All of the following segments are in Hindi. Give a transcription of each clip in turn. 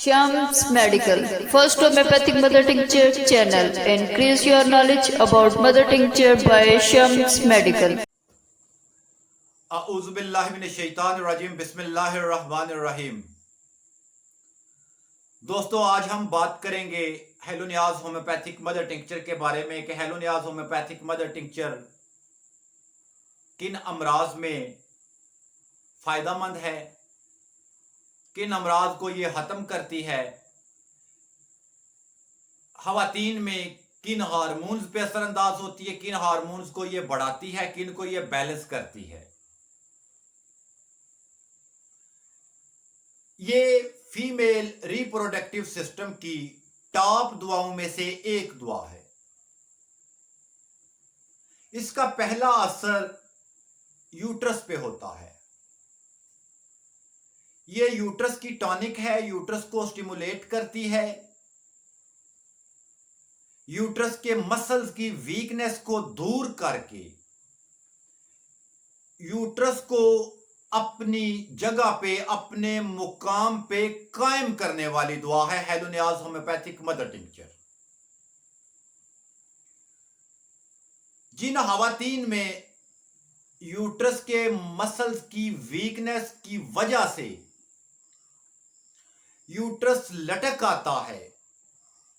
Shams Medical, first homeopathic mother tincture channel. Increase your knowledge about mother tincture by Shams Medical. आऊज़ुबिल्लाहिमिनश्शैतानिर्रजीम बिस्मिल्लाहिर्रहमानिर्रहीम। दोस्तों, आज हम बात करेंगे हेलोनियाज होम्योपैथिक मदर टिंक्चर के बारे में कि हेलोनियाज होम्योपैथिक मदर टिंक्चर किन अमराज में फ़ायदेमंद है, किन अमराज को ये ख़त्म करती है, ख़वातीन में किन हार्मोन्स पे असरअंदाज होती है, किन हार्मोन्स को ये बढ़ाती है, किन को ये बैलेंस करती है। ये फीमेल रिप्रोडक्टिव सिस्टम की टॉप दुआओं में से एक दुआ है। इसका पहला असर यूट्रस पे होता है। ये यूट्रस की टॉनिक है, यूट्रस को स्टिमुलेट करती है, यूट्रस के मसल्स की वीकनेस को दूर करके यूट्रस को अपनी जगह पे, अपने मुकाम पे कायम करने वाली दुआ है हेलोनियाज होम्योपैथिक मदर टिंक्चर। जिन ख़वातीन में यूट्रस के मसल्स की वीकनेस की वजह से यूट्रस लटक आता है,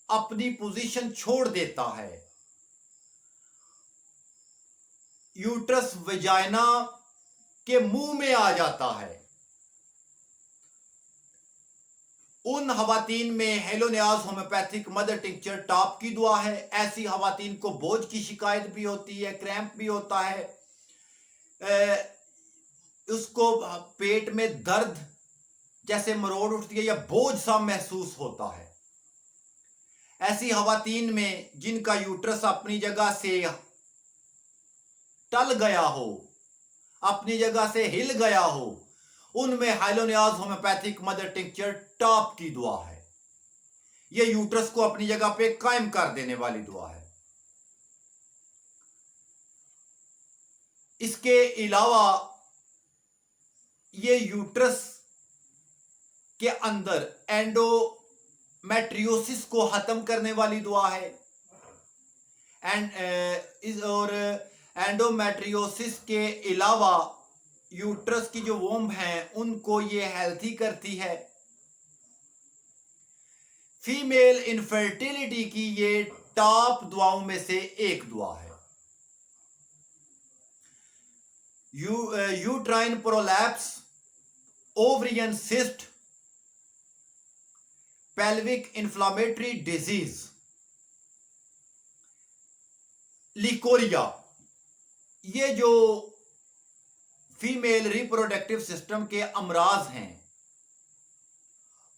अपनी पोजीशन छोड़ देता है, यूट्रस वजाइना के मुंह में आ जाता है, उन ख़वातीन में Helonias homeopathic mother tincture top की दुआ है। ऐसी ख़वातीन को बोझ की शिकायत भी होती है, क्रैम्प भी होता है, उसको पेट में दर्द जैसे मरोड़ उठती है या बोझ सा महसूस होता है। ऐसी ख़वातीन में जिनका यूट्रस अपनी जगह से टल गया हो, अपनी जगह से हिल गया हो, उनमें हेलोनियाज होम्योपैथिक मदर टिंक्चर टॉप की दुआ है। यह यूट्रस को अपनी जगह पे कायम कर देने वाली दुआ है। इसके अलावा ये यूट्रस के अंदर एंडोमेट्रियोसिस को खत्म करने वाली दुआ है। और एंडोमेट्रियोसिस के अलावा यूट्रस की जो वोम्ब हैं उनको ये हेल्थी करती है। फीमेल इनफर्टिलिटी की ये टॉप दुआओं में से एक दुआ है। Uterine prolapse, ovarian cyst, pelvic inflammatory disease, leucorrhoea, ये जो फीमेल रिप्रोडक्टिव सिस्टम के अमराज हैं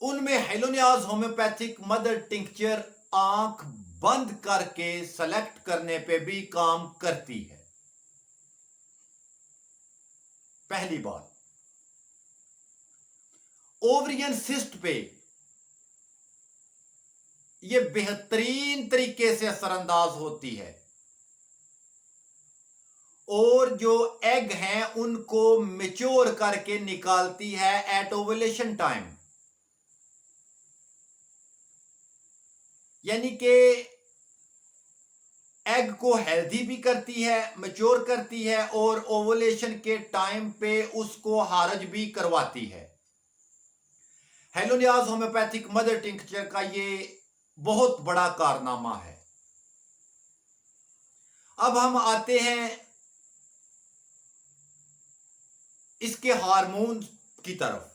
उनमें हेलोनियाज होम्योपैथिक मदर टिंक्चर आंख बंद करके सेलेक्ट करने पे भी काम करती है। पहली बात, ओवरियन सिस्ट पे यह बेहतरीन तरीके से असरअंदाज होती है और जो एग हैं उनको मैच्योर करके निकालती है एट ओवुलेशन टाइम। यानी कि एग को हेल्दी भी करती है, मैच्योर करती है और ओवुलेशन के टाइम पे उसको हारज भी करवाती है। हेलोनियाज होम्योपैथिक मदर टिंक्चर का ये बहुत बड़ा कारनामा है। अब हम आते हैं इसके हार्मोन की तरफ।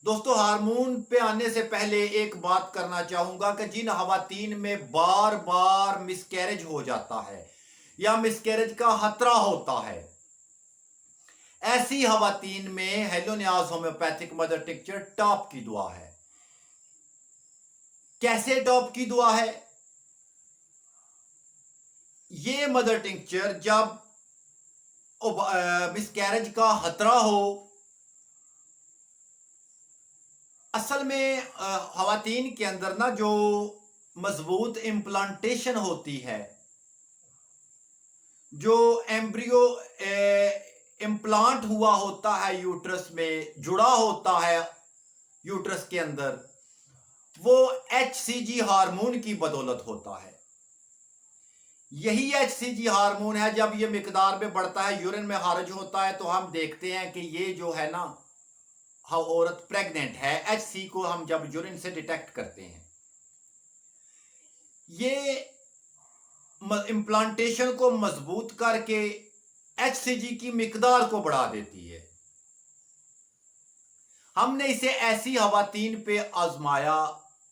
दोस्तों, हार्मोन पे आने से पहले एक बात करना चाहूंगा कि जिन ख़वातीन में बार बार मिसकैरेज हो जाता है या मिसकैरेज का खतरा होता है, ऐसी ख़वातीन में Helonias homeopathic mother tincture top की दुआ है। कैसे टॉप की दुआ है? ये मदर टिंक्चर जब मिसकैरेज का खतरा हो, असल में ख़वातीन के अंदर ना जो मजबूत इम्प्लांटेशन होती है, जो एम्ब्रियो इम्प्लांट हुआ होता है यूट्रस में, जुड़ा होता है यूट्रस के अंदर वो HCG हार्मोन की बदौलत होता है। यही HCG हार्मोन है, जब ये मिकदार में बढ़ता है, यूरिन में खारिज होता है, तो हम देखते हैं कि ये जो है ना, हाँ, औरत प्रेग्नेंट है। HC को हम जब यूरिन से डिटेक्ट करते हैं, ये इम्प्लांटेशन को मजबूत करके HCG की मिकदार को बढ़ा देती है। हमने इसे ऐसी खवातीन पे आजमाया,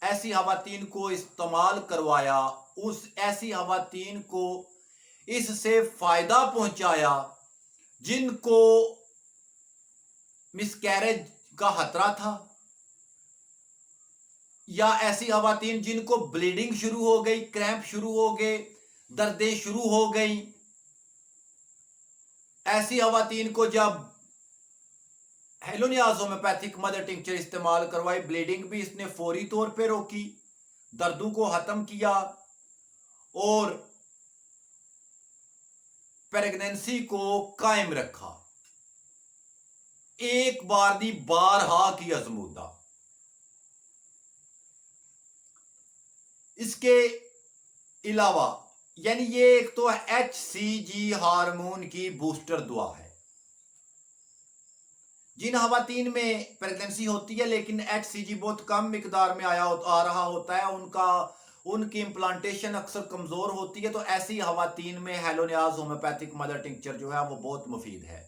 ऐसी खवातीन को इस्तेमाल करवाया, उस ऐसी खवातीन को इससे फायदा पहुंचाया जिनको मिसकैरेज का खतरा था, या ऐसी खवातीन जिनको ब्लीडिंग शुरू हो गई, क्रैम्प शुरू हो गए, दर्दें शुरू हो गई। ऐसी खवातीन को जब हेलोनियाज होम्योपैथिक मदर टिंक्चर इस्तेमाल करवाई, ब्लीडिंग भी इसने फौरी तौर पे रोकी, दर्दों को खत्म किया और प्रेगनेंसी को कायम रखा। एक बार दी बारहा की आजमूदा। इसके अलावा यानी ये एक तो HCG हार्मोन की बूस्टर दुआ है। जिन खवातीन में प्रेगनेंसी होती है लेकिन HCG बहुत कम मिकदार में आ रहा होता है, उनकी इम्प्लांटेशन अक्सर कमजोर होती है, तो ऐसी खवातीन में हेलोनियाज होम्योपैथिक मदर टिंक्चर जो है वो बहुत मुफीद है।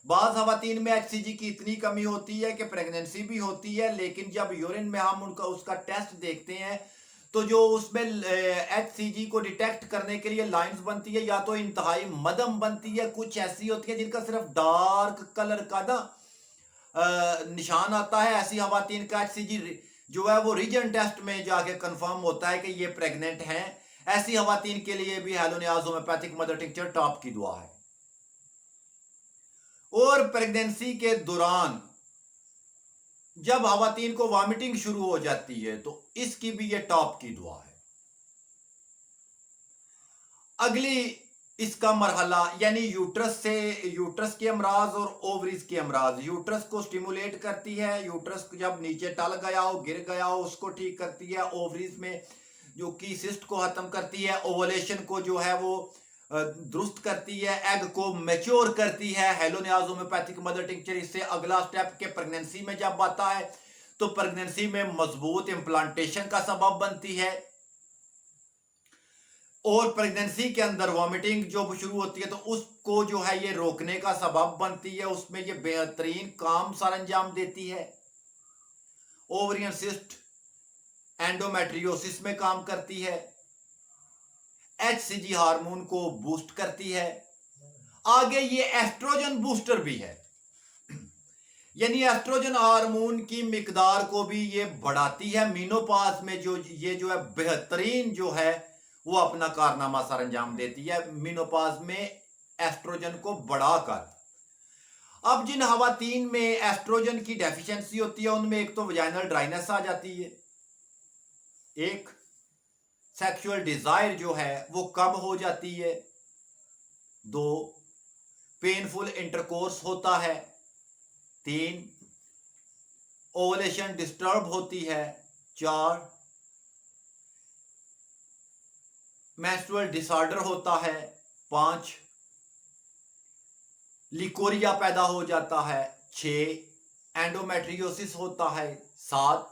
बाज़ खवातीन में HCG की इतनी कमी होती है कि प्रेगनेंसी भी होती है, लेकिन जब यूरिन में हम उसका टेस्ट देखते हैं तो जो उसमें HCG को डिटेक्ट करने के लिए लाइंस बनती है, या तो इंतहाई मदम बनती है, कुछ ऐसी होती है जिनका सिर्फ डार्क कलर का ना निशान आता है। ऐसी खवातीन का HCG जो है वो रीजन टेस्ट में जाके कंफर्म होता है कि ये प्रेग्नेंट हैं। ऐसी खवातीन के लिए भी हेलोनियाज होम्योपैथिक मदर टिंक्चर टॉप की दुआ है। और प्रेगनेंसी के दौरान जब खवातीन को वॉमिटिंग शुरू हो जाती है तो इसकी भी ये टॉप की दुआ है। अगली इसका मरहला यानी यूट्रस के अमराज और ओवरीज के अमराज। यूट्रस को स्टिमुलेट करती है, यूट्रस जब नीचे टल गया हो, गिर गया हो, उसको ठीक करती है। ओवरीज में जो की सिस्ट को खत्म करती है, ओवुलेशन को जो है वो दुरुस्त करती है, एग को मैच्योर करती है। हेलोनियाज होम्योपैथिक मदर टिंक्चर इससे अगला स्टेप के प्रेगनेंसी में जब आता है तो प्रेगनेंसी में मजबूत इम्प्लांटेशन का सबब बनती है, और प्रेगनेंसी के अंदर वॉमिटिंग जो शुरू होती है तो उसको जो है ये रोकने का सबब बनती है, उसमें ये बेहतरीन काम सरंजाम देती है। ओवरियन सिस्ट एंडोमेट्रियोसिस में काम करती है, HCG हार्मोन को बूस्ट करती है। आगे ये एस्ट्रोजन बूस्टर भी है, यानी एस्ट्रोजन हार्मोन की मिकदार को भी ये बढ़ाती है। मीनोपॉज में जो है बेहतरीन जो है वो अपना कारनामा सरंजाम देती है, मीनोपॉज में एस्ट्रोजन को बढ़ाकर। अब जिन खवातीन में एस्ट्रोजन की डेफिशिएंसी होती है उनमें एक तो वजाइनल ड्राइनेस आ जाती है, एक सेक्सुअल डिजायर जो है वो कम हो जाती है, 2 पेनफुल इंटरकोर्स होता है, 3 ओवुलेशन डिस्टर्ब होती है, 4 मेंस्ट्रुअल डिसऑर्डर होता है, 5 लिकोरिया पैदा हो जाता है, 6 एंडोमेट्रियोसिस होता है, 7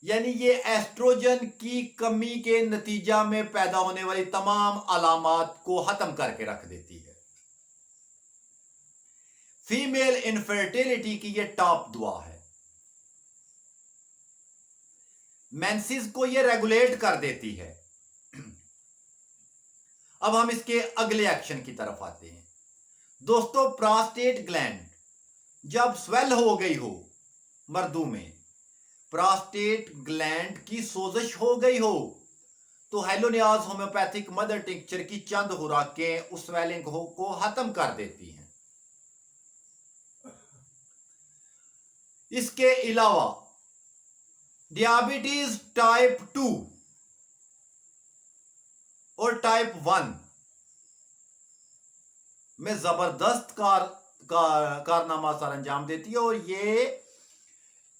यानी ये एस्ट्रोजन की कमी के नतीजा में पैदा होने वाली तमाम अलामात को खत्म करके रख देती है। फीमेल इनफर्टिलिटी की ये टॉप दुआ है। मेंसेस को ये रेगुलेट कर देती है। अब हम इसके अगले एक्शन की तरफ आते हैं। दोस्तों, प्रोस्टेट ग्लैंड जब स्वेल हो गई हो, मर्दों में प्रोस्टेट ग्लैंड की सोजिश हो गई हो, तो हेलोनियाज होम्योपैथिक मदर टिंक्चर की चंद खुराकें उस स्वेलिंग को खत्म कर देती हैं। इसके अलावा डायबिटीज टाइप 2 और टाइप 1 में जबरदस्त कारनामा सरंजाम देती है, और ये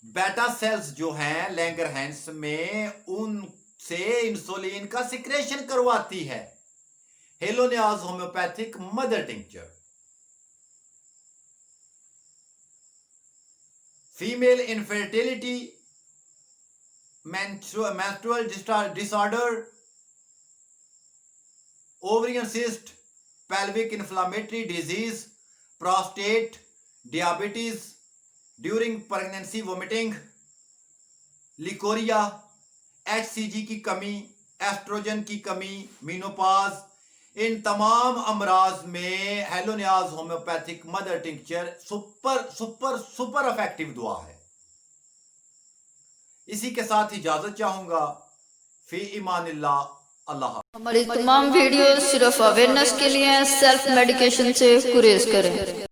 बेटा सेल्स जो हैं लैंगरहैंस में, उनसे इंसुलिन का सिक्रेशन करवाती है Helonias homeopathic mother tincture. Female infertility, menstrual disorder, ovarian cyst, pelvic inflammatory disease, prostate, diabetes, during pregnancy vomiting, leucorrhoea, HCG की कमी, एस्ट्रोजन की कमी, मीनोपाज, इन तमाम अमराज में Helonias homeopathic mother tincture super super super effective दुआ है। इसी के साथ इजाजत चाहूंगा। फी ईमानिल्लाह, अल्लाह। हमारी तमाम वीडियो सिर्फ अवेयरनेस के लिए, सेल्फ मेडिकेशन से गुरेज करें।